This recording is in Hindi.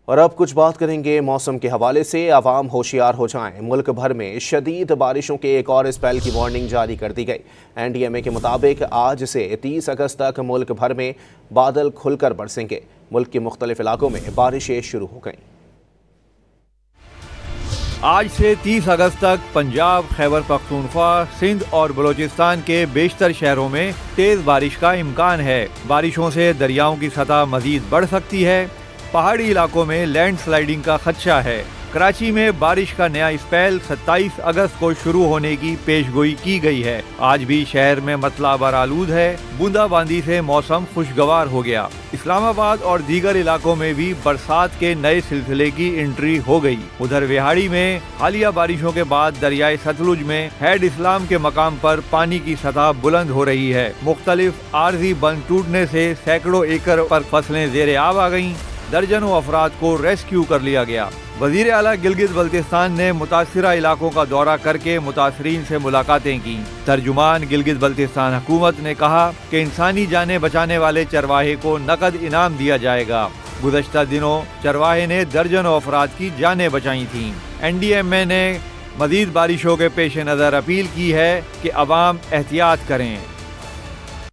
और अब कुछ बात करेंगे मौसम के हवाले से। आवाम होशियार हो जाएं। मुल्क भर में शदीद बारिशों के एक और स्पेल की वार्निंग जारी कर दी गई। NDMA के मुताबिक आज से 30 अगस्त तक मुल्क भर में बादल खुलकर बरसेंगे। मुल्क के मुख्तलिफ इलाकों में बारिशें शुरू हो गईं। आज से 30 अगस्त तक पंजाब, खैबर पख्तूनख्वा, सिंध और बलूचिस्तान के बेशतर शहरों में तेज बारिश का इम्कान है। बारिशों से दरियाओं की सतह मजीद बढ़ सकती है। पहाड़ी इलाकों में लैंडस्लाइडिंग का खदशा है। कराची में बारिश का नया स्पेल 27 अगस्त को शुरू होने की पेशगोई की गई है। आज भी शहर में मतलाबर आलूद है। बूंदाबांदी से मौसम खुशगवार हो गया। इस्लामाबाद और दीगर इलाकों में भी बरसात के नए सिलसिले की एंट्री हो गई। उधर विहाड़ी में हालिया बारिशों के बाद दरियाए सतलुज में हैड इस्लाम के मकाम पर पानी की सतह बुलंद हो रही है। मुख्तलिफ आर्जी बंद टूटने से सैकड़ों एकड़ पर फसलें जेर आब आ गईं। दर्जनों अफराद को रेस्क्यू कर लिया गया। वजीर आला गिलगित बल्तिस्तान ने मुतासिरा इलाकों का दौरा करके मुतासरीन से मुलाकातें की। तर्जुमान गिलगित बल्तिस्तान हुकूमत ने कहा कि इंसानी जानें बचाने वाले चरवाहे को नकद इनाम दिया जाएगा। गुज़श्ता दिनों चरवाहे ने दर्जनों अफराद की जानें बचाई थीं। NDMA ने मजीद बारिशों के पेश नज़र अपील की है कि अवाम एहतियात करें।